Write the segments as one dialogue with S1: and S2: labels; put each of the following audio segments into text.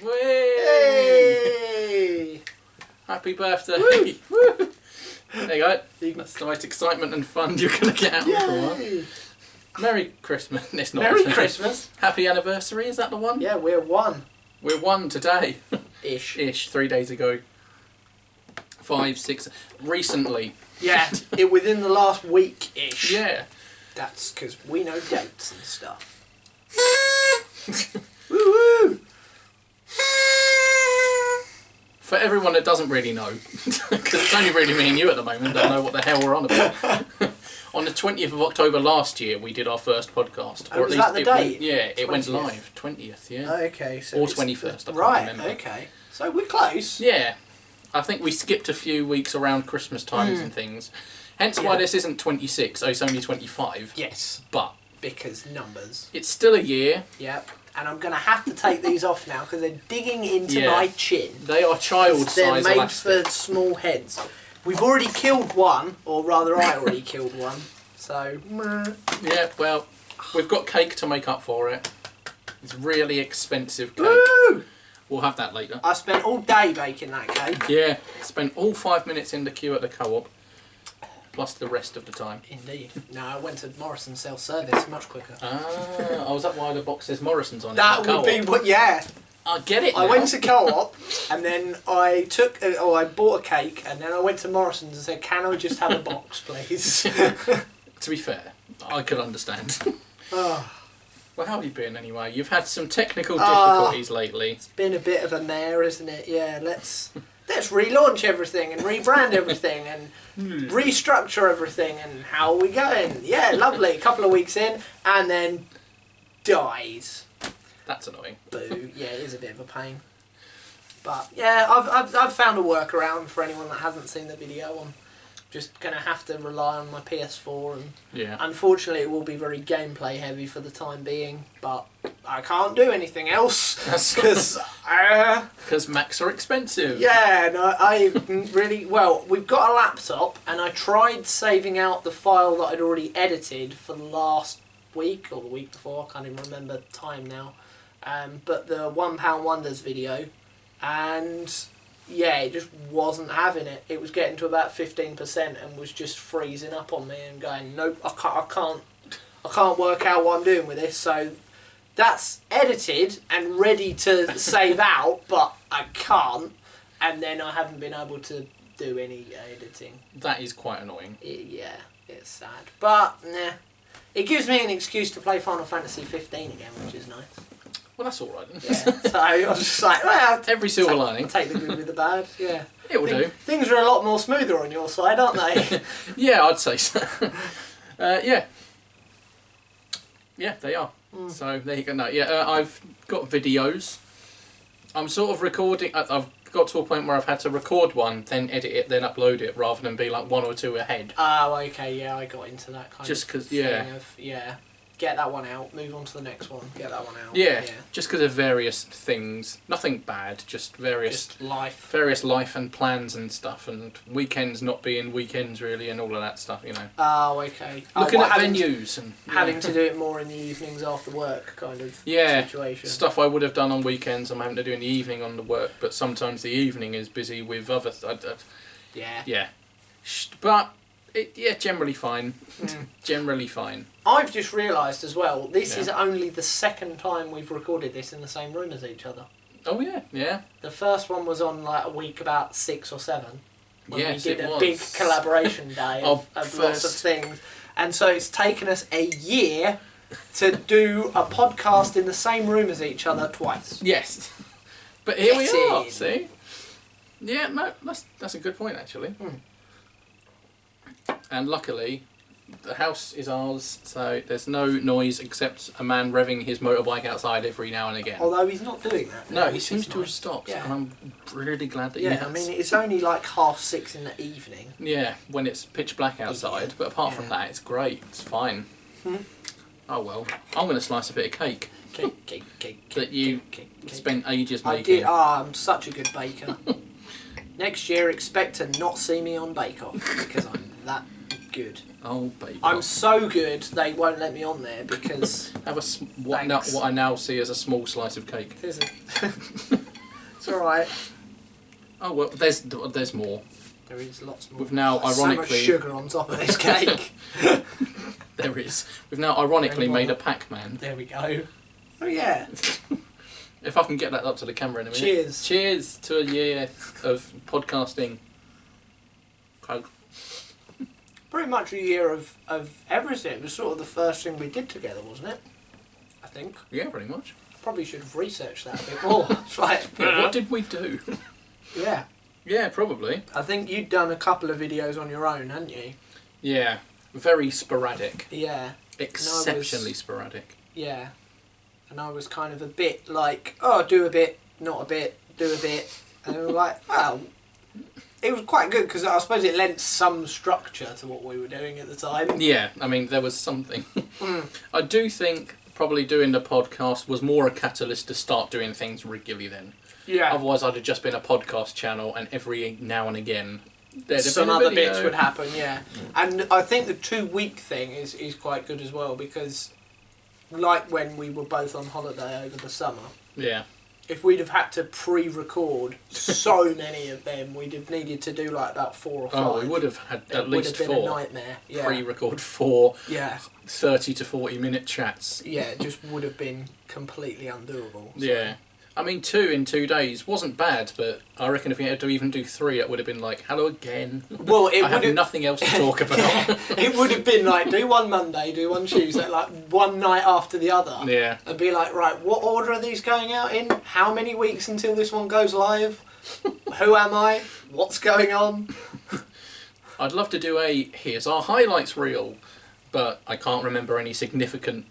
S1: Hey!
S2: Happy birthday! Woo! Woo! There you go. That's the most excitement and fun you're going to get out of a while. Merry Christmas. It's not
S1: Merry Christmas.
S2: Happy anniversary, is that the one?
S1: Yeah, we're one.
S2: We're one today.
S1: Ish.
S2: 3 days ago. 5, 6. Recently.
S1: Yeah, within the last week-ish.
S2: Yeah.
S1: That's because we know dates and stuff. Woo-woo!
S2: For everyone that doesn't really know, because it's only really me and you at the moment, don't know what the hell we're on about. On the 20th of October last year, we did our first podcast.
S1: Oh, was that the date?
S2: It went live. 20th, yeah.
S1: Okay, so
S2: or 21st, I can't remember.
S1: Okay. So we're close.
S2: Yeah. I think we skipped a few weeks around Christmas times and things. Hence why this isn't 26, it's only 25.
S1: Yes.
S2: But
S1: because numbers.
S2: it's still a year.
S1: Yep. And I'm going to have to take these off now because they're digging into my chin.
S2: They are child-size
S1: elastic. They're made
S2: elastic.
S1: for small heads. We've already killed one, or rather I already killed one. So,
S2: yeah, well, we've got cake to make up for it. It's really expensive cake.
S1: Woo!
S2: We'll have that later.
S1: I spent all day baking that cake.
S2: Yeah, spent all 5 minutes in the queue at the co-op, plus the rest of the time.
S1: Indeed. No, I went to Morrison's self-service much quicker.
S2: Oh, is that why the box says Morrison's on it?
S1: That would be what, yeah.
S2: I get it now.
S1: I went to co-op and then I I bought a cake and then I went to Morrison's and said, can I just have a box, please?
S2: To be fair, I could understand.
S1: Oh.
S2: Well, how have you been anyway? You've had some technical difficulties lately.
S1: It's been a bit of a mare, isn't it? Yeah, let's relaunch everything and rebrand everything and restructure everything and how are we going? Yeah, lovely. A couple of weeks in and then dies.
S2: That's annoying.
S1: Boo. Yeah, it is a bit of a pain. But yeah, I've found a workaround for anyone that hasn't seen the video. I'm just going to have to rely on my PS4 and unfortunately it will be very gameplay heavy for the time being, but I can't do anything else because
S2: Macs are expensive.
S1: Yeah, no, we've got a laptop and I tried saving out the file that I'd already edited for the last week or the week before, I can't even remember the time now, but the £1 Wonders video, and yeah, it just wasn't having it. It was getting to about 15% and was just freezing up on me and going, nope, I can't work out what I'm doing with this. So that's edited and ready to save out, but I can't. And then I haven't been able to do any editing.
S2: That is quite annoying.
S1: Yeah, it's sad. But, nah. It gives me an excuse to play Final Fantasy 15 again, which is nice.
S2: Well, that's all right then.
S1: Yeah, so I was just like, well,
S2: every silver lining.
S1: Take the good with the bad, yeah.
S2: It will do.
S1: Things are a lot more smoother on your side, aren't they?
S2: Yeah, I'd say so. Yeah. Yeah, they are. So, there you go. No, yeah, I've got videos. I'm sort of recording. I've got to a point where I've had to record one, then edit it, then upload it, rather than be like 1 or 2 ahead.
S1: Oh, okay, yeah, I got into that kind
S2: just
S1: of
S2: cause,
S1: thing of, get that one out, move on to the next one, get that one out.
S2: Yeah, just because of various things. Nothing bad, just various...
S1: Just life.
S2: Various life and plans and stuff, and weekends not being weekends really, and all of that stuff, you know.
S1: Oh, okay.
S2: Looking at venues and...
S1: Having to do it more in the evenings after work kind of situation.
S2: Stuff I would have done on weekends I'm having to do in the evening on the work, but sometimes the evening is busy with other... Yeah. But... generally fine. Generally fine.
S1: I've just realised as well, this is only the second time we've recorded this in the same room as each other.
S2: Oh yeah.
S1: The first one was on like a week about 6 or 7. When we did a
S2: was.
S1: big collaboration day of lots of things. And so it's taken us a year to do a podcast in the same room as each other twice.
S2: Yes. But here we are, see? Yeah, no, that's a good point actually. And luckily, the house is ours, so there's no noise except a man revving his motorbike outside every now and again.
S1: Although he's not doing that.
S2: No, he seems to have stopped, and I'm really glad that he has.
S1: I mean, it's only like 6:30 in the evening.
S2: Yeah, when it's pitch black outside, but apart from that, it's great, it's fine. Oh well, I'm going to slice a bit of cake. Cake. That you spent ages making.
S1: I'm such a good baker. Next year, expect to not see me on Bake Off, because I'm that good.
S2: Oh, Bake Off.
S1: I'm so good, they won't let me on there, because...
S2: Have what I now see as a small slice of cake.
S1: It is It's alright.
S2: Oh, well, there's more.
S1: There is lots more.
S2: We've now,
S1: There's
S2: ironically...
S1: so much sugar on top of this cake.
S2: There is. We've now, ironically, made a Pac-Man.
S1: There we go. Oh, yeah.
S2: If I can get that up to the camera in a minute.
S1: Cheers.
S2: Cheers to a year of podcasting.
S1: Pretty much a year of everything. It was sort of the first thing we did together, wasn't it? I think.
S2: Yeah, pretty much.
S1: Probably should have researched that a bit more. It's like,
S2: what did we do?
S1: Yeah.
S2: Yeah, probably.
S1: I think you'd done a couple of videos on your own, hadn't you?
S2: Yeah. Very sporadic.
S1: Yeah.
S2: Exceptionally sporadic.
S1: Yeah. And I was kind of a bit like, oh, do a bit, not a bit, do a bit. And we were like, oh. It was quite good because I suppose it lent some structure to what we were doing at the time.
S2: Yeah, I mean, there was something. I do think probably doing the podcast was more a catalyst to start doing things regularly then.
S1: Yeah.
S2: Otherwise, I'd have just been a podcast channel, and every now and again,
S1: some other bits would happen. Yeah, and I think the 2-week thing is quite good as well because, like when we were both on holiday over the summer.
S2: Yeah.
S1: If we'd have had to pre-record so many of them, we'd have needed to do like about 4 or 5.
S2: Oh, we would have had at least 4.
S1: It would have been a nightmare. Yeah.
S2: Pre-record 4.
S1: Yeah.
S2: 30 to 40 minute chats.
S1: Yeah, it just would have been completely undoable. So.
S2: Yeah. I mean, 2 in 2 days wasn't bad, but I reckon if we had to even do 3, it would have been like, hello again.
S1: Well,
S2: I have nothing else to talk about.
S1: Yeah, it would have been like, do one Monday, do one Tuesday, like one night after the other.
S2: Yeah.
S1: And be like, right, what order are these going out in? How many weeks until this one goes live? Who am I? What's going on?
S2: I'd love to do a, here's our highlights reel. But I can't remember any significant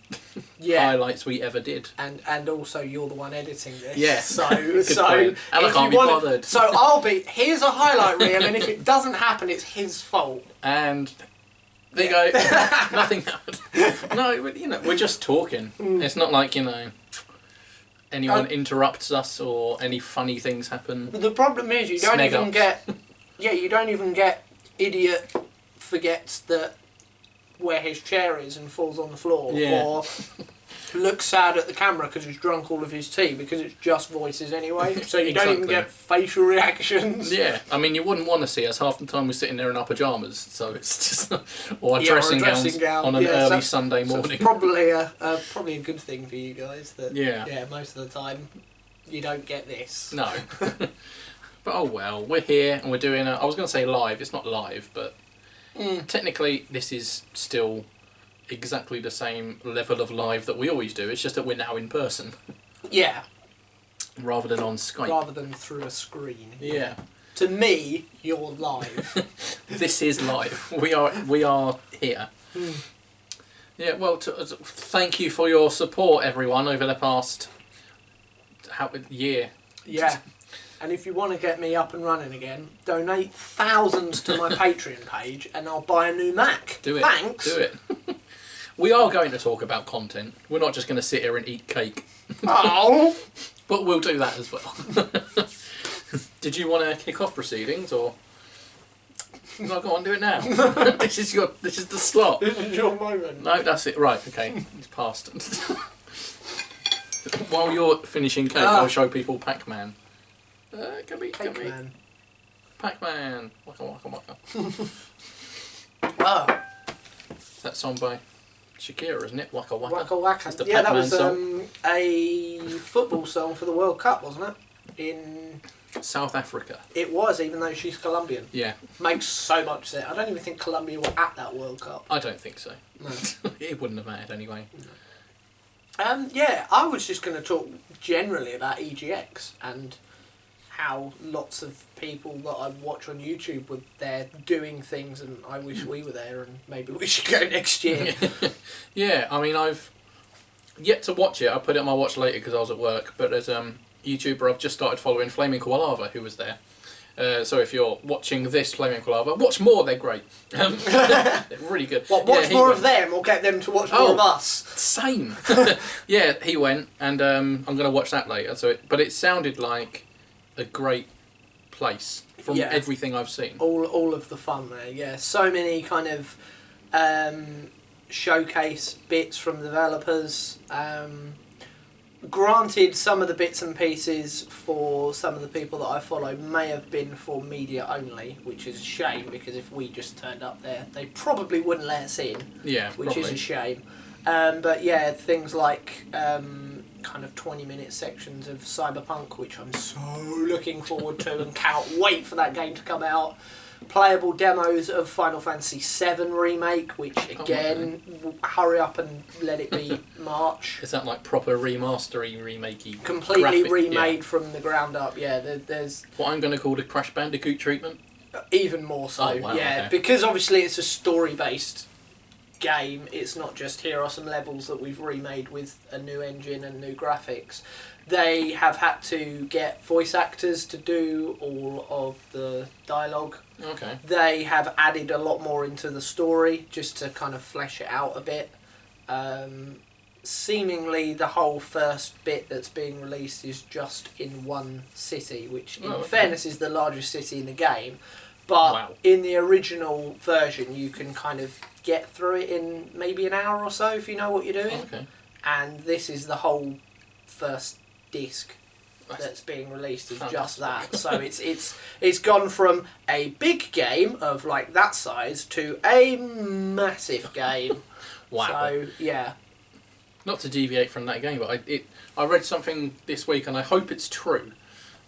S2: highlights we ever did.
S1: And also you're the one editing this.
S2: Yes.
S1: So
S2: and I can't be bothered.
S1: So I'll be, here's a highlight reel, and if it doesn't happen, it's his fault.
S2: And there you go. Nothing happened. No, you know, we're just talking. It's not like, you know, anyone interrupts us or any funny things happen.
S1: The problem is you don't even get idiot forgets that where his chair is and falls on the floor, or looks sad at the camera because he's drunk all of his tea, because it's just voices anyway, so you don't even get facial reactions.
S2: Yeah, I mean, you wouldn't want to see us. Half the time we're sitting there in our pyjamas, so it's just or dressing gowns on an early Sunday morning.
S1: So it's probably a good thing for you guys that most of the time you don't get this.
S2: No. But oh well, we're here and we're doing I was going to say live, it's not live, but technically this is still exactly the same level of live that we always do. It's just that we're now in person. Yeah. Rather than on Skype.
S1: Rather than through a screen.
S2: Yeah.
S1: To me, you're live.
S2: This is live. We are here. Yeah, well, thank you for your support, everyone, over the past year. Yeah.
S1: And if you want to get me up and running again, donate thousands to my Patreon page and I'll buy a new Mac.
S2: Do it.
S1: Thanks.
S2: Do it. We are going to talk about content. We're not just going to sit here and eat cake.
S1: Oh!
S2: But we'll do that as well. Did you want to kick off proceedings, or? No, go on, do it now. This is the slot.
S1: This is your moment.
S2: No, that's it. Right, okay. It's passed. While you're finishing cake, I'll show people Pac-Man.
S1: Pac-Man.
S2: Pac-Man. Waka waka waka.
S1: Oh.
S2: That song by Shakira, isn't it? Waka waka.
S1: Waka waka.
S2: That's the
S1: yeah,
S2: Pac-Man
S1: that was
S2: song.
S1: A football song for the World Cup, wasn't it? In
S2: South Africa.
S1: It was, even though she's Colombian.
S2: Yeah.
S1: Makes so much sense. I don't even think Colombia were at that World Cup.
S2: I don't think so.
S1: No.
S2: It wouldn't have mattered anyway.
S1: No. Yeah, I was just going to talk generally about EGX and how lots of people that I watch on YouTube were there doing things, and I wish we were there, and maybe we should go next year.
S2: Yeah, I mean, I've yet to watch it. I put it on my watch later because I was at work, but there's a YouTuber I've just started following, Flaming Koalava, who was there. So if you're watching this, Flaming Koalava, watch more, they're great. They're really good.
S1: What, watch more of them or get them to watch more of us?
S2: Same. Yeah, he went, and I'm going to watch that later. But it sounded like a great place from everything I've seen.
S1: All of the fun there, yeah. So many kind of showcase bits from developers. Granted, some of the bits and pieces for some of the people that I follow may have been for media only, which is a shame, because if we just turned up there, they probably wouldn't let us in.
S2: Yeah,
S1: which
S2: probably.
S1: is a shame. But yeah, things like kind of 20-minute sections of Cyberpunk, which I'm so looking forward to and cannot wait for that game to come out. Playable demos of Final Fantasy VII Remake, which again, hurry up and let it be March.
S2: Is that like proper remastery, remakey?
S1: Completely remade from the ground up, yeah. There's
S2: what I'm going to call the Crash Bandicoot treatment?
S1: Even more so,
S2: oh, wow,
S1: yeah.
S2: okay.
S1: Because obviously it's a story-based game, it's not just here are some levels that we've remade with a new engine and new graphics. They have had to get voice actors to do all of the dialogue.
S2: Okay.
S1: They have added a lot more into the story just to kind of flesh it out a bit. Seemingly the whole first bit that's being released is just in one city, which in fairness is the largest city in the game. But in the original version you can kind of get through it in maybe an hour or so if you know what you're doing.
S2: Okay.
S1: And this is the whole first disc that's being released is just that. So it's gone from a big game of like that size to a massive game.
S2: Wow.
S1: So yeah.
S2: Not to deviate from that game, but I read something this week, and I hope it's true,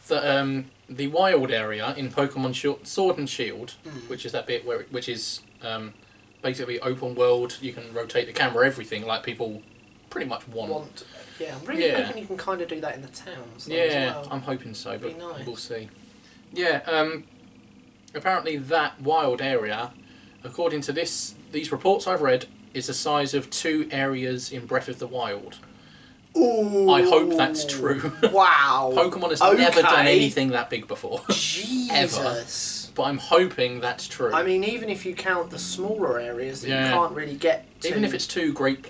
S2: that the wild area in Pokemon Sword and Shield, which is that bit which is basically open world, you can rotate the camera, everything like people pretty much want.
S1: Yeah, I'm really hoping you can kind of do that in the towns.
S2: Yeah, as well. I'm hoping so, but nice. We'll see. Yeah, apparently that wild area, according to these reports I've read, is the size of 2 areas in Breath of the Wild.
S1: Ooh,
S2: I hope that's true.
S1: Wow.
S2: Pokemon has never done anything that big before.
S1: Jesus.
S2: Ever. But I'm hoping that's true.
S1: I mean, even if you count the smaller areas that you can't really get to.
S2: Even if it's 2 great,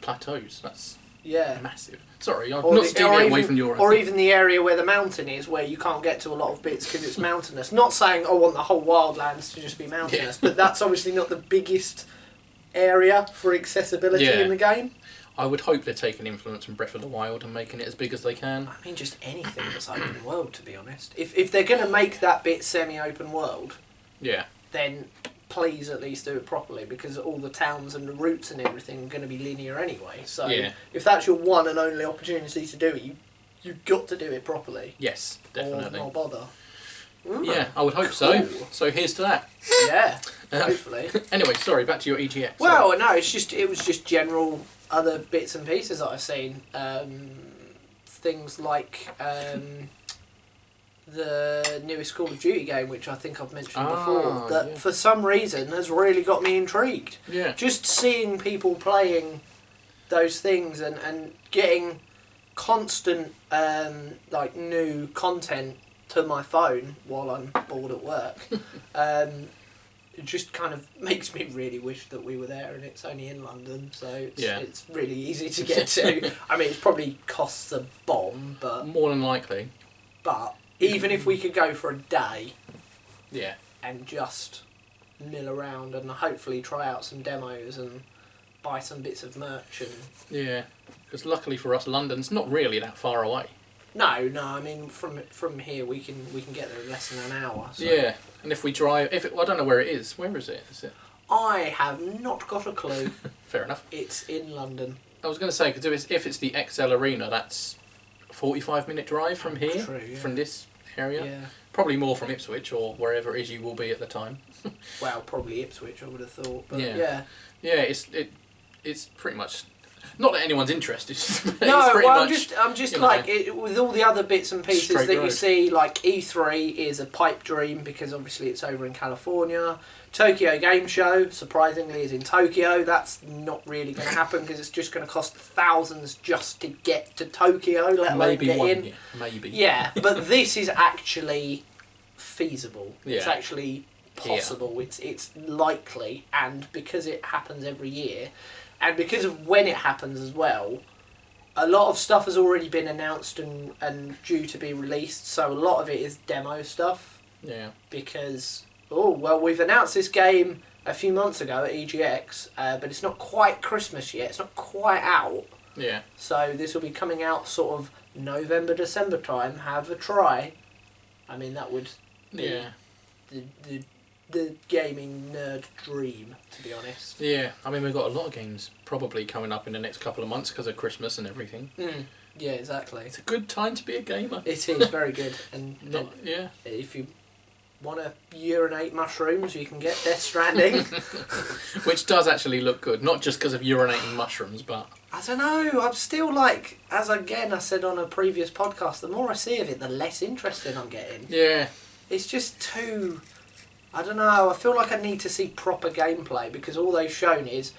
S2: plateaus, that's massive. Sorry, I'm not stealing away from your...
S1: Or even the area where the mountain is, where you can't get to a lot of bits because it's mountainous. Not saying I want the whole wildlands to just be mountainous, but that's obviously not the biggest area for accessibility in the game.
S2: I would hope they're taking influence from Breath of the Wild and making it as big as they can.
S1: I mean, just anything that's open world, to be honest. If they're going to make that bit semi-open world, then please at least do it properly, because all the towns and the routes and everything are going to be linear anyway. So if that's your one and only opportunity to do it, you've got to do it properly.
S2: Yes, definitely.
S1: Or bother.
S2: Yeah, I would hope so. So here's to that.
S1: Yeah, hopefully.
S2: Anyway, sorry, back to your EGX.
S1: Well, no, it was just general other bits and pieces that I've seen. Things like the newest Call of Duty game, which I think I've mentioned before, that for some reason has really got me intrigued.
S2: Yeah.
S1: Just seeing people playing those things and getting constant new content to my phone while I'm bored at work. It just kind of makes me really wish that we were there, and it's only in London, so it's really easy to get to. I mean, it probably costs a bomb, but...
S2: More than likely.
S1: But even if we could go for a day and just mill around and hopefully try out some demos and buy some bits of merch and...
S2: Yeah, because luckily for us, London's not really that far away.
S1: No, I mean, from here we can get there in less than an hour. So.
S2: Yeah, and if we drive... I don't know where it is. Where is it?
S1: I have not got a clue.
S2: Fair enough.
S1: It's in London.
S2: I was going to say, because if it's the XL Arena, that's a 45-minute drive from here, from this area.
S1: Yeah.
S2: Probably more from Ipswich or wherever it is you will be at the time.
S1: Well, probably Ipswich, I would have thought. But
S2: yeah, it's pretty much... Not that anyone's interested.
S1: No, well, I'm just like with all the other bits and pieces that you see. Like E3 is a pipe dream because obviously it's over in California. Tokyo Game Show, surprisingly, is in Tokyo. That's not really going to happen because it's just going to cost thousands just to get to Tokyo, let alone get in.
S2: Yeah, maybe.
S1: Yeah, but this is actually feasible.
S2: Yeah.
S1: It's actually possible. Yeah. It's likely, and because it happens every year. And because of when it happens as well, a lot of stuff has already been announced and due to be released, so a lot of it is demo stuff.
S2: Yeah. Because,
S1: we've announced this game a few months ago at EGX, but it's not quite Christmas yet, it's not quite out.
S2: Yeah.
S1: So this will be coming out sort of November, December time. Have a try. I mean, that would be the gaming nerd dream, to be honest.
S2: Yeah, I mean, we've got a lot of games probably coming up in the next couple of months because of Christmas and everything.
S1: Yeah, exactly.
S2: It's a good time to be a gamer.
S1: It is very good. And
S2: yeah.
S1: If you want to urinate mushrooms, you can get Death Stranding.
S2: Which does actually look good, not just because of urinating mushrooms, but...
S1: I don't know, I'm still like, as again I said on a previous podcast, the more I see of it, the less interested I'm getting.
S2: Yeah.
S1: It's just too... I don't know, I feel like I need to see proper gameplay, because all they've shown is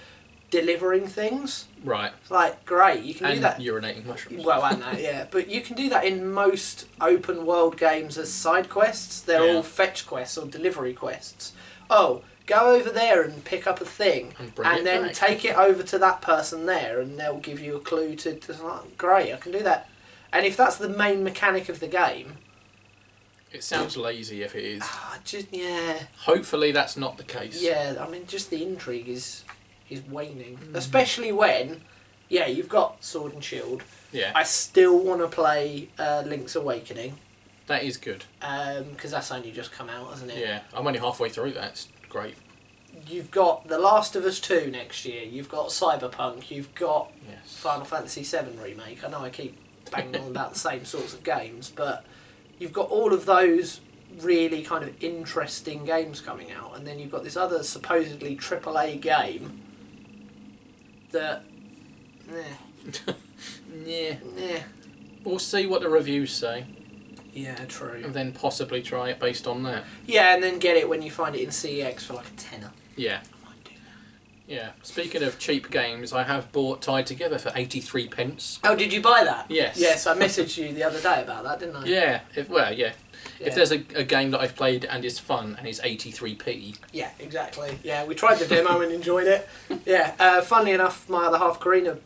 S1: delivering things.
S2: Right.
S1: It's like, great, you can do that...
S2: And urinating mushrooms.
S1: Well, and that, yeah. But you can do that in most open world games as side quests. They're all fetch quests or delivery quests. Oh, go over there and pick up a thing, and then
S2: back.
S1: take it over to that person there, and they'll give you a clue to... Great, I can do that. And if that's the main mechanic of the game...
S2: It sounds lazy if it is.
S1: Yeah.
S2: Hopefully that's not the case.
S1: Yeah, I mean, just the intrigue is waning. Especially when, you've got Sword and Shield.
S2: Yeah.
S1: I still want to play Link's Awakening.
S2: That is good.
S1: Because that's only just come out, hasn't it?
S2: Yeah, I'm only halfway through that. It's great.
S1: You've got The Last of Us 2 next year. You've got Cyberpunk. You've got Final Fantasy VII Remake. I know I keep banging on about the same sorts of games, but you've got all of those really kind of interesting games coming out, and then you've got this other supposedly AAA game that...
S2: Yeah. We'll see what the reviews say.
S1: Yeah, true.
S2: And then possibly try it based on that.
S1: Yeah, and then get it when you find it in CEX for like a tenner.
S2: Yeah.
S1: I might do that.
S2: Yeah. Speaking of cheap games, I have bought Tied Together for 83 pence.
S1: Oh, did you buy that?
S2: Yes.
S1: Yes, I messaged you the other day about that, didn't I?
S2: Yeah. If there's a game that I've played and is fun and is 83p.
S1: Yeah, exactly. Yeah, we tried the demo and enjoyed it. Yeah, funnily enough, my other half, Karina,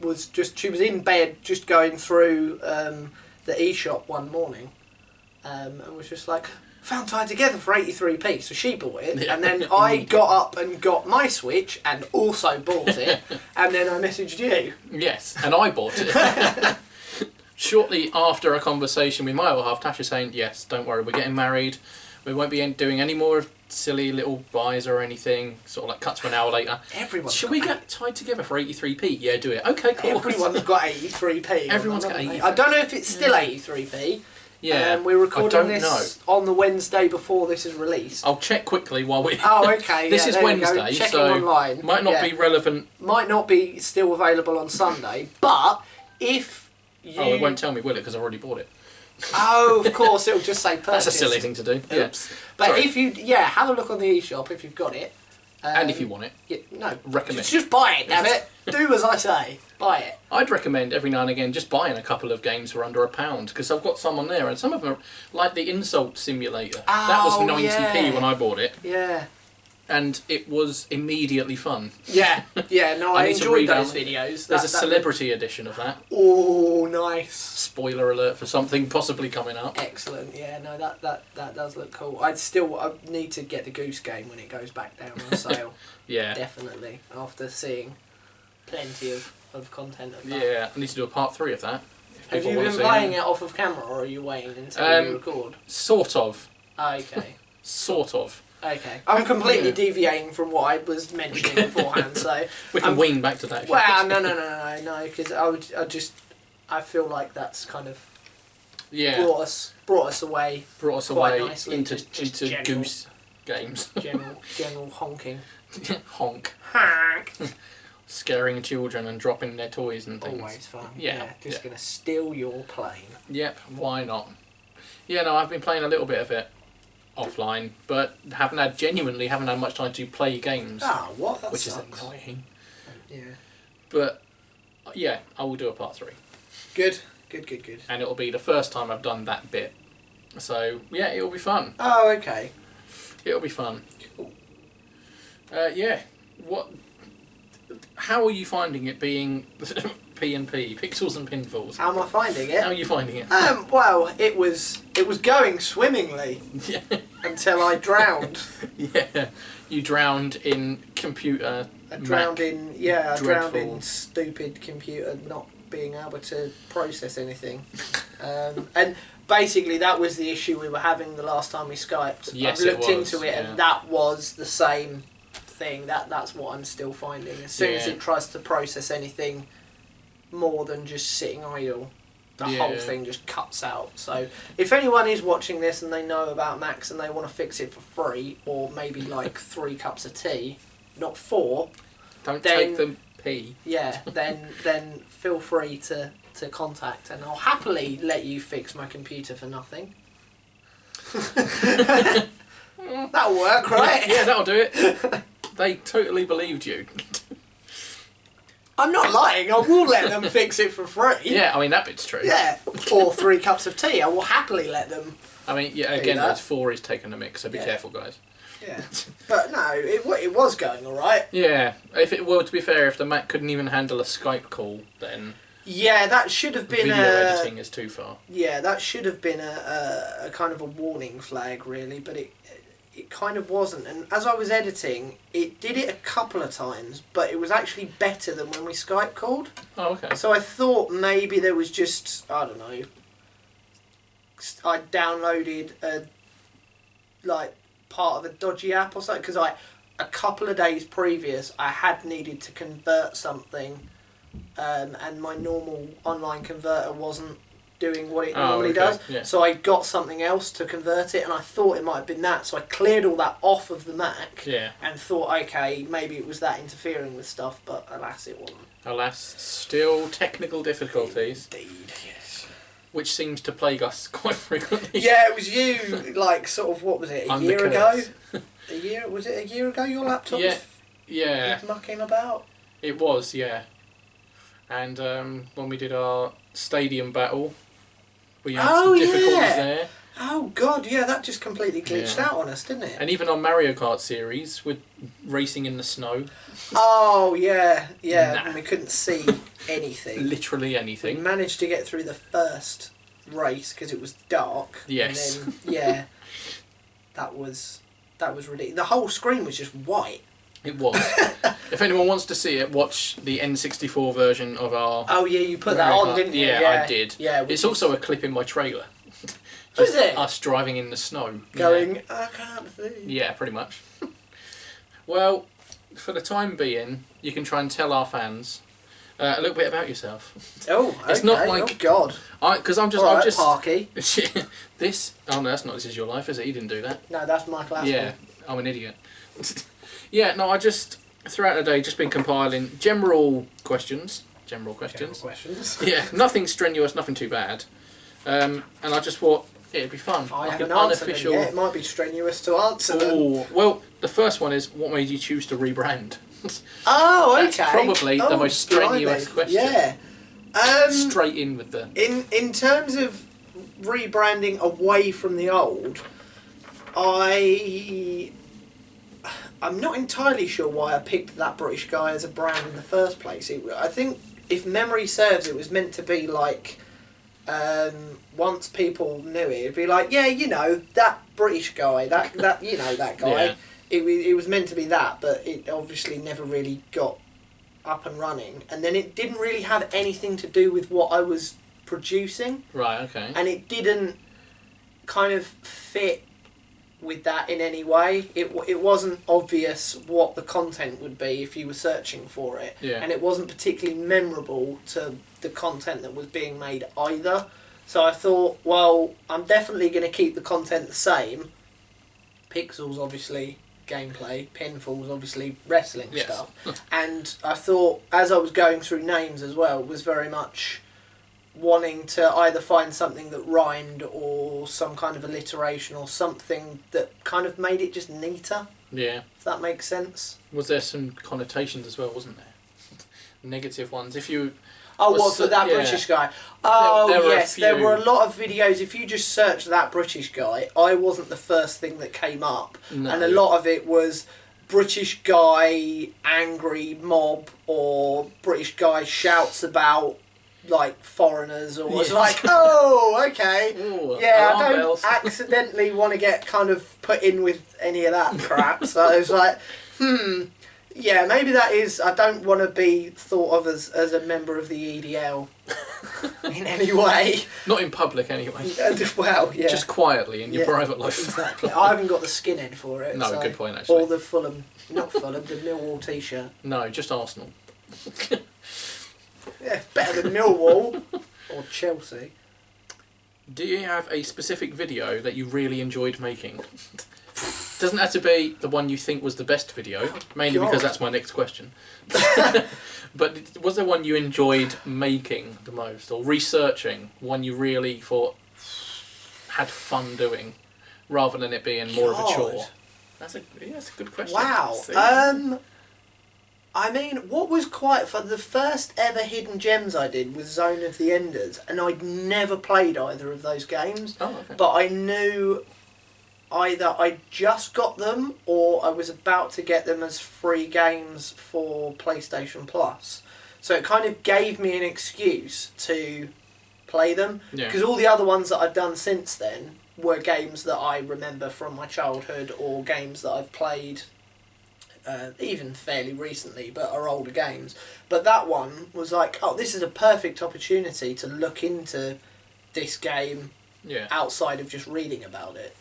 S1: she was in bed just going through the eShop one morning and was just like, found Tied Together for 83p, so she bought it, and then I got up and got my Switch and also bought it, and then I messaged you.
S2: Yes, and I bought it. Shortly after a conversation with my other half, Tasha saying, yes, don't worry, we're getting married, we won't be doing any more silly little buys or anything, sort of like cuts for an hour later. Should we get Tied Together for 83p? Yeah, do it. Okay, cool.
S1: Everyone's got 83p.
S2: Everyone's got 83p.
S1: I don't know if it's still 83p.
S2: Yeah,
S1: we're recording this on the Wednesday before this is released.
S2: I'll check quickly while we...
S1: Oh, okay.
S2: This is Wednesday,
S1: checking
S2: so
S1: online.
S2: Might not be relevant.
S1: Might not be still available on Sunday, but if you...
S2: Oh, it won't tell me, will it? Because I've already bought it.
S1: Oh, of course, it'll just say purchase.
S2: That's a silly thing to do.
S1: Oops.
S2: Yeah.
S1: But
S2: Sorry.
S1: if you... Yeah, have a look on the eShop if you've got it.
S2: And if you want it.
S1: Yeah, no.
S2: Recommend.
S1: Just buy it, damn it. Do as I say. Buy it.
S2: I'd recommend every now and again just buying a couple of games for under £1 because I've got some on there and some of them are like the Insult Simulator. That was 90p when I bought it.
S1: Yeah.
S2: And it was immediately fun.
S1: Yeah, no, I enjoyed those videos.
S2: There's a celebrity edition of that.
S1: Oh, nice.
S2: Spoiler alert for something possibly coming up.
S1: Excellent, yeah, no, that does look cool. I need to get the Goose Game when it goes back down on sale.
S2: Yeah.
S1: Definitely, after seeing plenty of content of that.
S2: Yeah, I need to do a part 3 of that.
S1: Have you been playing it off of camera or are you waiting until you record?
S2: Sort of.
S1: Okay.
S2: Sort of.
S1: Okay. I'm completely deviating from what I was mentioning beforehand, so...
S2: We can wean back to that.
S1: Well, no, because I feel like that's kind of brought us away quite nicely
S2: into
S1: general,
S2: Goose games.
S1: General honking.
S2: Honk.
S1: Honk.
S2: Scaring children and dropping their toys and things.
S1: Always fun.
S2: Yeah.
S1: Just going to steal your plane.
S2: Yep, why not? Yeah, no, I've been playing a little bit of it offline, but genuinely haven't had much time to play games.
S1: Oh, what? That
S2: which
S1: sucks.
S2: is annoying.
S1: Yeah.
S2: But yeah, I will do a part 3.
S1: Good.
S2: And it'll be the first time I've done that bit. So yeah, it'll be fun.
S1: Oh, okay.
S2: It'll be fun.
S1: Cool.
S2: Yeah. How are you finding it being P&P, Pixels and Pinfalls?
S1: How am I finding it?
S2: How are you finding it?
S1: Well, it was going swimmingly
S2: Yeah.
S1: until I drowned.
S2: Yeah. You drowned in computer.
S1: I drowned in stupid computer not being able to process anything. And basically that was the issue we were having the last time we Skyped.
S2: Yes,
S1: I've looked
S2: it was,
S1: into it and that was the same thing. That's what I'm still finding. As soon as it tries to process anything more than just sitting idle, the whole thing just cuts out. So if anyone is watching this and they know about Macs and they want to fix it for free, or maybe like 3 cups of tea, not 4,
S2: don't take the pee.
S1: Yeah, then feel free to contact, and I'll happily let you fix my computer for nothing. That'll work, right?
S2: Yeah, that'll do it. They totally believed you.
S1: I'm not lying. I will let them fix it for free.
S2: Yeah, I mean that bit's true.
S1: Yeah, or 3 cups of tea. I will happily let them.
S2: I mean, yeah. Again, those 4 is taking a mix, so be careful, guys.
S1: Yeah, but no, it was going all right.
S2: Yeah, to be fair, if the Mac couldn't even handle a Skype call, then
S1: yeah, that should have been
S2: video editing is too far.
S1: Yeah, that should have been a kind of a warning flag, really, but it kind of wasn't. And as I was editing, it did it a couple of times, but it was actually better than when we Skype called.
S2: Oh, okay.
S1: So I thought maybe there was just, I don't know, I downloaded part of a dodgy app or something, because a couple of days previous I had needed to convert something, and my normal online converter wasn't doing what it normally does. Yeah. So I got something else to convert it, and I thought it might have been that. So I cleared all that off of the Mac, and thought, okay, maybe it was that interfering with stuff, but alas, it wasn't.
S2: Alas, still technical difficulties.
S1: Indeed, yes.
S2: Which seems to plague us quite frequently.
S1: Yeah, it was you, like, sort of, what was it, a year ago? Was it a year ago your laptop was mucking about?
S2: It was, yeah. And when we did our stadium battle, we had some difficulties there.
S1: Oh god, yeah, that just completely glitched out on us, didn't it?
S2: And even our Mario Kart series, with racing in the snow.
S1: Oh yeah, and we couldn't see anything.
S2: Literally anything.
S1: We managed to get through the first race because it was dark.
S2: Yes.
S1: And then, that was ridiculous. The whole screen was just white.
S2: It was. If anyone wants to see it, watch the N64 version of our...
S1: Oh yeah, you put that on, didn't you?
S2: Yeah, I did.
S1: Yeah,
S2: it's also a clip in my trailer.
S1: Is it?
S2: Us driving in the snow.
S1: Going, I can't see.
S2: Yeah, pretty much. Well, for the time being, you can try and tell our fans a little bit about yourself.
S1: Oh, okay.
S2: It's not like...
S1: Oh, God.
S2: Because I'm just...
S1: All right, Parky.
S2: This... Oh, no, that's not This Is Your Life, is it? He didn't do that.
S1: No, that's Michael Aspel.
S2: Yeah, I'm an idiot. Yeah, no, I just... Throughout the day, just been compiling general questions. General questions. Yeah, nothing strenuous, nothing too bad. And I just thought it'd be fun.
S1: I haven't answered them yet. It might be strenuous to answer them.
S2: Well, the first one is, what made you choose to rebrand?
S1: Oh, okay.
S2: That's probably the most strenuous question.
S1: Yeah.
S2: Straight in with the...
S1: In terms of rebranding away from the old, I'm not entirely sure why I picked that British guy as a brand in the first place. I think, if memory serves, it was meant to be like, once people knew it'd be like, yeah, you know, that British guy, that you know, that guy. Yeah. It was meant to be that, but it obviously never really got up and running. And then it didn't really have anything to do with what I was producing.
S2: Right, okay.
S1: And it didn't kind of fit with that in any way. It wasn't obvious what the content would be if you were searching for it.
S2: Yeah.
S1: And it wasn't particularly memorable to the content that was being made either. So I thought, well, I'm definitely going to keep the content the same. Pixels, obviously, gameplay. Pinfalls, obviously, wrestling stuff. And I thought, as I was going through names as well, was very much wanting to either find something that rhymed or some kind of alliteration or something that kind of made it just neater.
S2: Yeah.
S1: If that makes sense.
S2: Was there some connotations as well, wasn't there? Negative ones. If you...
S1: Oh, what, for that British guy? Oh, yes, there were a lot of videos. If you just search that British guy, I wasn't the first thing that came up. No. And a lot of it was British guy, angry mob, or British guy shouts about, like, foreigners, or was like, oh, okay.
S2: Ooh,
S1: yeah, I don't accidentally want to get kind of put in with any of that crap. So I was like, Yeah, maybe that is. I don't want to be thought of as a member of the EDL in any way.
S2: Not in public, anyway.
S1: Well, yeah.
S2: Just quietly in your private life.
S1: Exactly. I haven't got the skinhead for it.
S2: No,
S1: so.
S2: good point, actually.
S1: Or the Fulham, not Fulham, the Millwall T-shirt.
S2: No, just Arsenal.
S1: Yeah, better than Millwall or Chelsea.
S2: Do you have a specific video that you really enjoyed making? Doesn't have to be the one you think was the best video, mainly because that's my next question. But was there one you enjoyed making the most, or researching, one you really thought had fun doing, rather than it being more of a chore? That's a good question.
S1: Wow. I mean, what was quite fun, the first ever Hidden Gems I did was Zone of the Enders, and I'd never played either of those games, but I knew either I just got them or I was about to get them as free games for PlayStation Plus. So it kind of gave me an excuse to play them, because all the other ones that I've done since then were games that I remember from my childhood or games that I've played even fairly recently, but are older games. But that one was like, oh, this is a perfect opportunity to look into this game outside of just reading about it.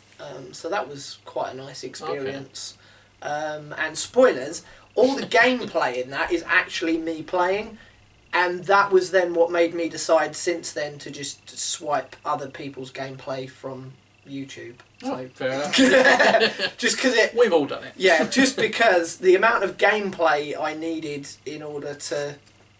S1: So that was quite a nice experience. And spoilers, all the gameplay in that is actually me playing, and that was then what made me decide since then to just swipe other people's gameplay from YouTube. So
S2: fair enough.
S1: Just because
S2: we've all done it.
S1: Yeah, just because the amount of gameplay I needed in order to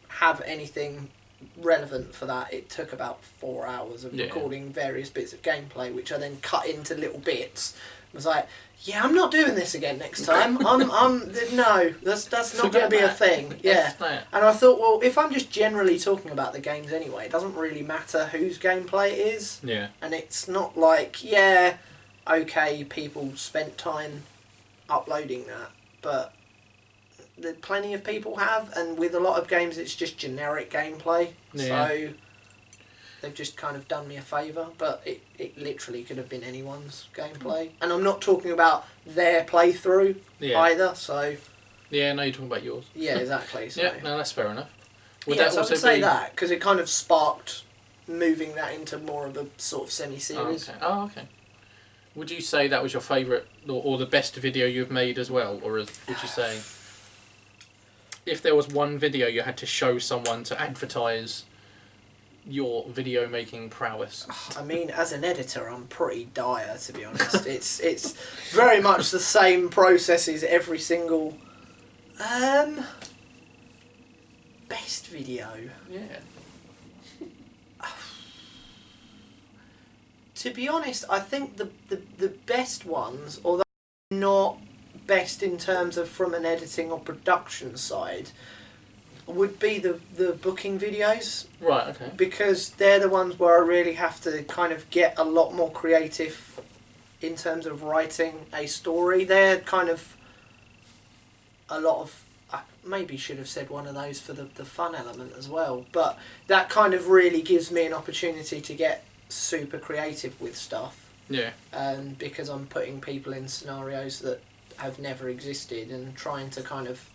S1: have anything relevant for that, it took about 4 hours of recording various bits of gameplay, which I then cut into little bits. I was like, yeah, I'm not doing this again next time. No, that's not going to be a thing. Yeah. And I thought, well, if I'm just generally talking about the games anyway, it doesn't really matter whose gameplay it is.
S2: Yeah.
S1: And it's not like, okay, people spent time uploading that, but plenty of people have, and with a lot of games it's just generic gameplay. So they've just kind of done me a favour, but it literally could have been anyone's gameplay. And I'm not talking about their playthrough either, so...
S2: Yeah, no, you're talking about yours.
S1: Yeah, exactly. So.
S2: Yeah, no, that's fair enough.
S1: So I would say that, because it kind of sparked moving that into more of a sort of semi-series.
S2: Oh, okay. Would you say that was your favourite, or the best video you've made as well, or would you say... If there was one video you had to show someone to advertise your video making prowess?
S1: I mean, as an editor, I'm pretty dire, to be honest. It's very much the same processes every single best video.
S2: Yeah.
S1: To be honest, I think the best ones, although not best in terms of from an editing or production side, would be the booking videos.
S2: Right, okay.
S1: Because they're the ones where I really have to kind of get a lot more creative in terms of writing a story. They're kind of a lot of... I maybe should have said one of those for the fun element as well, but that kind of really gives me an opportunity to get super creative with stuff.
S2: Yeah.
S1: Because I'm putting people in scenarios that have never existed and trying to kind of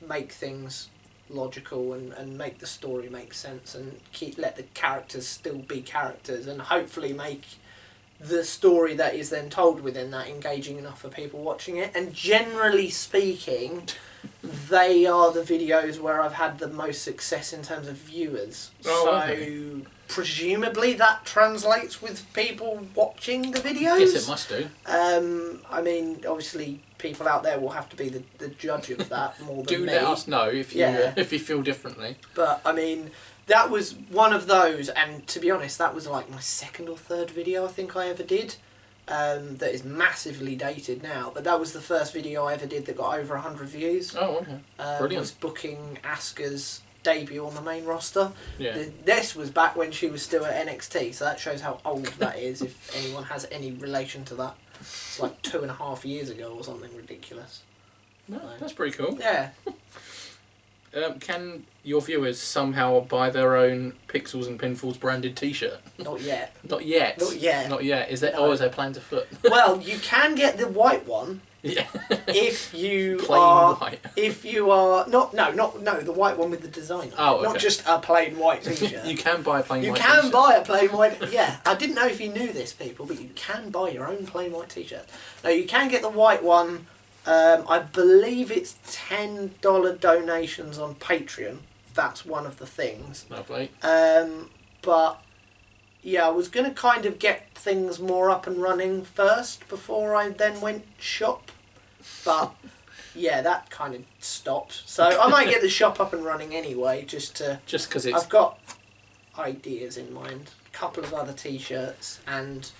S1: make things logical and make the story make sense and let the characters still be characters and hopefully make the story that is then told within that engaging enough for people watching it. And generally speaking, they are the videos where I've had the most success in terms of viewers. Presumably that translates with people watching the videos.
S2: Yes, it must do.
S1: I mean, obviously, people out there will have to be the judge of that more than me.
S2: Do let us know if you feel differently.
S1: But I mean, that was one of those, and to be honest, that was like my second or third video I think I ever did. That is massively dated now, but that was the first video I ever did that got over 100 views.
S2: Oh, okay. Brilliant.
S1: Was booking Asuka's debut on the main roster.
S2: Yeah.
S1: This was back when she was still at NXT, so that shows how old that is, if anyone has any relation to that. It's like 2.5 years ago or something ridiculous.
S2: No, that's pretty cool.
S1: Yeah.
S2: Can your viewers somehow buy their own Pixels and Pinfalls branded t-shirt?
S1: Not yet.
S2: Not yet?
S1: Not yet.
S2: Not yet. Is there,
S1: no.
S2: is there plans afoot?
S1: Well, you can get the white one,
S2: Yeah.
S1: If you
S2: plain
S1: are,
S2: white.
S1: if you are not the white one with the design.
S2: Oh, okay.
S1: Not just a plain white T-shirt.
S2: You can buy a plain white
S1: You can
S2: t-shirt.
S1: buy a plain white. Yeah, I didn't know if you knew this, people, but you can buy your own plain white T-shirt. No, you can get the white one. I believe it's $10 donations on Patreon. That's one of the things.
S2: Lovely.
S1: But yeah, I was going to kind of get things more up and running first before I then went shop. But yeah, that kind of stopped. So I might get the shop up and running anyway, just because I've got ideas in mind. A couple of other T-shirts and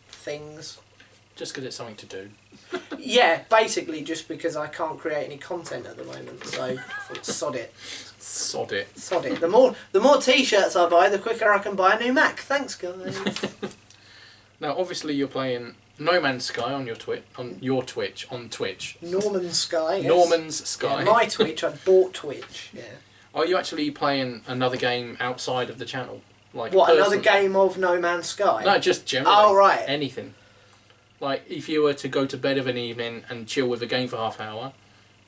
S1: things.
S2: Just because it's something to do.
S1: Yeah, basically just because I can't create any content at the moment. So I thought, sod it.
S2: Sod it.
S1: Sod it. The more T-shirts I buy, the quicker I can buy a new Mac. Thanks, guys.
S2: Now, obviously, you're playing No Man's Sky on your Twitch.
S1: Norman Sky. Yes.
S2: Norman's Sky.
S1: Yeah, my Twitch. I bought Twitch. Yeah.
S2: Are you actually playing another game outside of the channel? Like
S1: what,
S2: personally?
S1: another game of No Man's Sky?
S2: No, just generally.
S1: Oh, right.
S2: Anything. Like, if you were to go to bed of an evening and chill with a game for half an hour.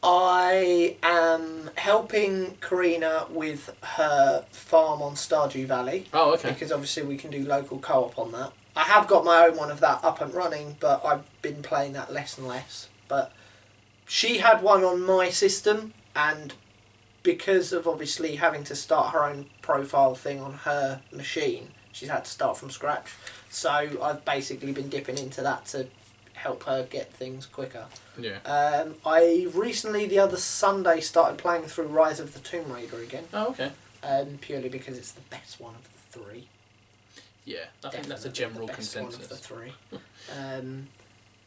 S1: I am helping Karina with her farm on Stardew Valley.
S2: Oh, okay.
S1: Because obviously we can do local co-op on that. I have got my own one of that up and running, but I've been playing that less and less. But she had one on my system, and because of obviously having to start her own profile thing on her machine, she's had to start from scratch. So I've basically been dipping into that to help her get things quicker.
S2: Yeah.
S1: I recently, the other Sunday, started playing through Rise of the Tomb Raider again.
S2: Oh, okay.
S1: Purely because it's the best one of the three.
S2: Yeah, I think that's a general
S1: the best
S2: consensus.
S1: One of the three.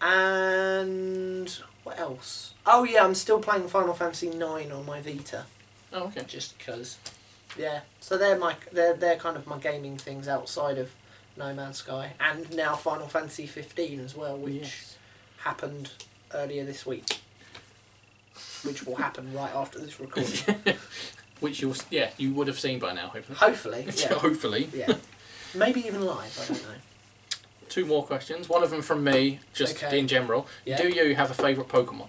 S1: And what else? Oh yeah, I'm still playing Final Fantasy IX on my Vita.
S2: Oh, okay.
S1: Just because. Yeah. So they're kind of my gaming things outside of No Man's Sky, and now Final Fantasy 15 as well, which happened earlier this week, which will happen right after this recording.
S2: Which you would have seen by now, hopefully.
S1: Hopefully, yeah.
S2: Hopefully.
S1: Yeah. Maybe even live, I don't know.
S2: 2 more questions. One of them from me, just in general. Yeah. Do you have a favourite Pokemon?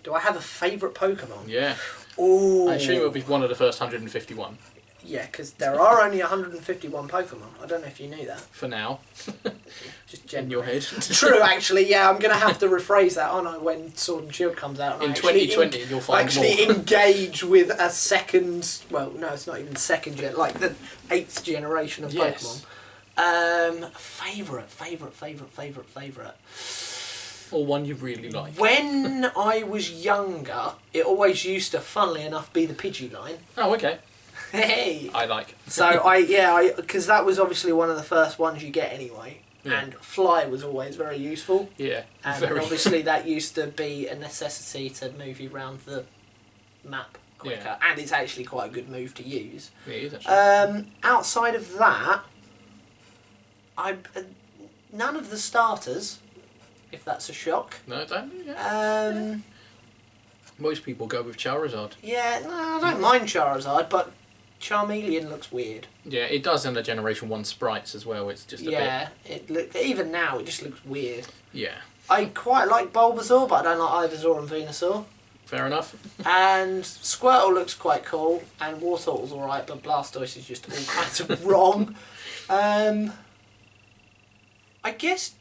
S1: Do I have a favourite Pokemon?
S2: Yeah.
S1: Ooh.
S2: I assume it'll be one of the first 151.
S1: Yeah, because there are only 151 Pokemon. I don't know if you knew that.
S2: For now.
S1: Just
S2: in your head.
S1: True, actually, yeah. I'm going to have to rephrase that, aren't I, when Sword and Shield comes out.
S2: In 2020, you'll find
S1: actually
S2: more.
S1: Engage with a second... Well, no, it's not even second yet. Like the 8th generation of Pokemon. Favourite.
S2: Or one you really like.
S1: When I was younger, it always used to, funnily enough, be the Pidgeline.
S2: Oh, okay.
S1: Hey.
S2: I like.
S1: So because that was obviously one of the first ones you get anyway, and Fly was always very useful.
S2: Yeah.
S1: And obviously that used to be a necessity to move you around the map quicker, and it's actually quite a good move to use.
S2: Yeah, it is actually.
S1: Outside of that, none of the starters, if that's a shock.
S2: No, don't. Yeah. Most people go with Charizard.
S1: Yeah, no, I don't mind Charizard, but Charmeleon looks weird.
S2: Yeah, it does in the Generation 1 sprites as well. It's just a bit...
S1: even now it just looks weird.
S2: Yeah.
S1: I quite like Bulbasaur, but I don't like Ivysaur and Venusaur.
S2: Fair enough.
S1: And Squirtle looks quite cool, and Wartortle's alright, but Blastoise is just all kinds of wrong. I guess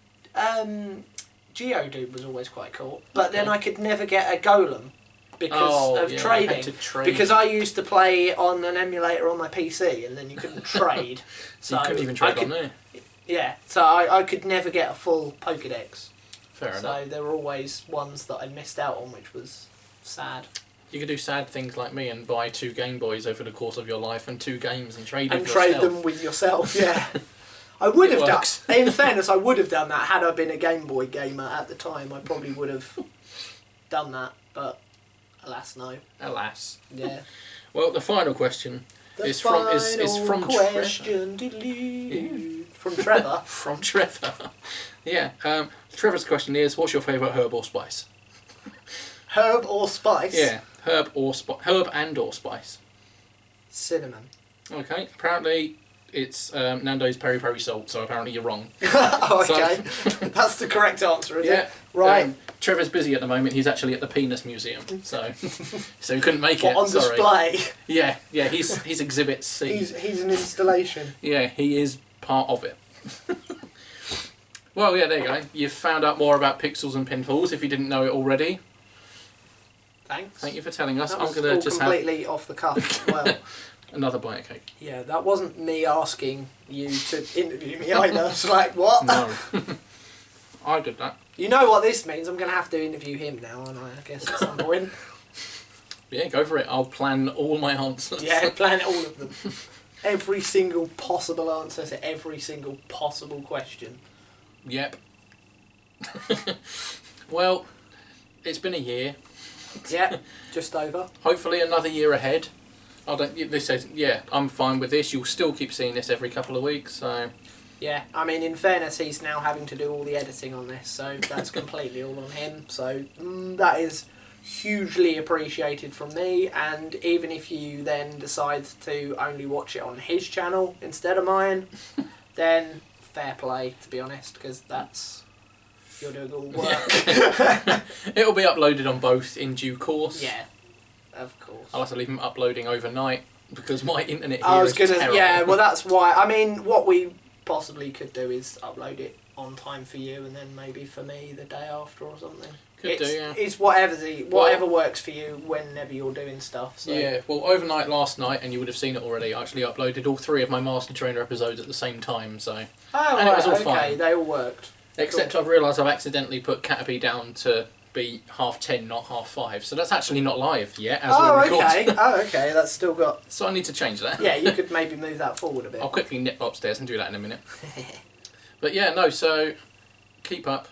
S1: Geodude was always quite cool, but then I could never get a Golem. Because of trading.
S2: I had to trade.
S1: Because I used to play on an emulator on my PC, and then you couldn't trade.
S2: So you couldn't even trade on there.
S1: Yeah, so I could never get a full Pokédex.
S2: Fair enough.
S1: So there were always ones that I missed out on, which was sad.
S2: You could do sad things like me and buy 2 Game Boys over the course of your life and 2 games and trade with yourself.
S1: And trade them with yourself, yeah. I would have done. In fairness, I would have done that had I been a Game Boy gamer at the time. I probably would have done that, but alas, no.
S2: Alas.
S1: Yeah.
S2: Well, the final question is from
S1: Trevor.
S2: From Trevor. Yeah. Trevor's question is, what's your favourite herb or spice?
S1: Herb or spice?
S2: Yeah. Herb and or spice.
S1: Cinnamon.
S2: Okay. Apparently it's Nando's peri peri salt, so apparently you're wrong.
S1: Okay. That's the correct answer, isn't it? Right.
S2: Trevor's busy at the moment. He's actually at the Penis Museum, so he couldn't make it.
S1: On
S2: sorry.
S1: display.
S2: Yeah. He's Exhibit C.
S1: He's an installation.
S2: Yeah, he is part of it. Well, yeah, there you go. You've found out more about pixels and pinballs if you didn't know it already.
S1: Thanks.
S2: Thank you for telling us.
S1: That
S2: I'm
S1: was
S2: gonna just
S1: completely off the cuff as well.
S2: another bite of cake.
S1: Yeah, that wasn't me asking you to interview me either. It's like, what?
S2: No. I did that.
S1: You know what this means? I'm going to have to interview him now, and I guess at some point.
S2: Yeah, go for it. I'll plan all my answers.
S1: Yeah, plan all of them. Every single possible answer to every single possible question.
S2: Yep. Well, it's been a year.
S1: Yeah, just over.
S2: Hopefully another year ahead. I'm fine with this. You'll still keep seeing this every couple of weeks, so...
S1: Yeah, I mean, in fairness, he's now having to do all the editing on this, so that's completely all on him. So that is hugely appreciated from me, and even if you then decide to only watch it on his channel instead of mine, then fair play, to be honest, because that's... You're doing all the work.
S2: It'll be uploaded on both in due course.
S1: Yeah, of course.
S2: I'll have to leave them uploading overnight, because my internet here is terrible.
S1: Yeah, well that's why, I mean, what we possibly could do is upload it on time for you, and then maybe for me the day after or something. It's whatever works for you whenever you're doing stuff. So.
S2: Yeah, well, overnight last night, and you would have seen it already, I actually uploaded all 3 of my Master Trainer episodes at the same time, so...
S1: Oh,
S2: and
S1: right,
S2: it was all
S1: okay,
S2: fine.
S1: they all worked.
S2: Except
S1: cool.
S2: I've realised I've accidentally put Caterpie down to be 10:30, not 5:30, so that's actually not live yet, as we're recording.
S1: Okay, that's still got...
S2: So I need to change that.
S1: Yeah, you could maybe move that forward a bit.
S2: I'll quickly nip upstairs and do that in a minute. But yeah, no, so keep up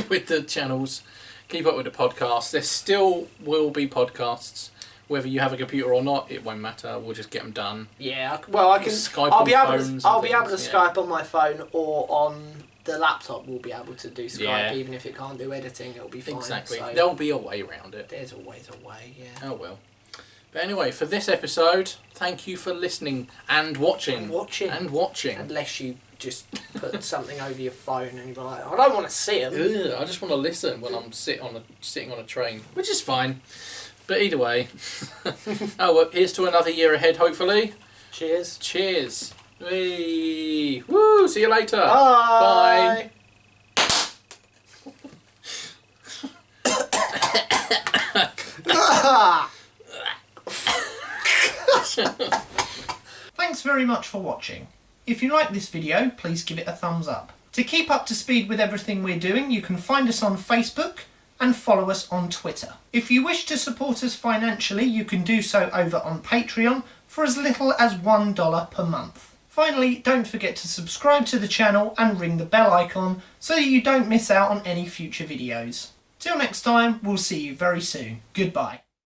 S2: with the channels, keep up with the podcasts. There still will be podcasts. Whether you have a computer or not, it won't matter. We'll just get them done.
S1: Yeah, well, I can...
S2: Skype
S1: I'll be able to
S2: yeah.
S1: Skype on my phone, or on the laptop we'll be able to do Skype,
S2: Yeah.
S1: even if it can't do editing, it'll be fine.
S2: Exactly.
S1: So
S2: There'll be a way around it.
S1: there's always a way, yeah.
S2: Oh well. But anyway, for this episode, thank you for listening and watching. And watching.
S1: Unless you just put something over your phone and you're like, I don't want to see them.
S2: I just want to listen when I'm sitting on a train, which is fine. But either way, oh well, here's to another year ahead, hopefully.
S1: Cheers.
S2: Cheers. Whee. Woo, see you later.
S1: Bye. Thanks very much for watching. If you like this video, please give it a thumbs up. To keep up to speed with everything we're doing, you can find us on Facebook and follow us on Twitter. If you wish to support us financially, you can do so over on Patreon for as little as $1 per month. Finally, don't forget to subscribe to the channel and ring the bell icon so that you don't miss out on any future videos. Till next time, we'll see you very soon. Goodbye.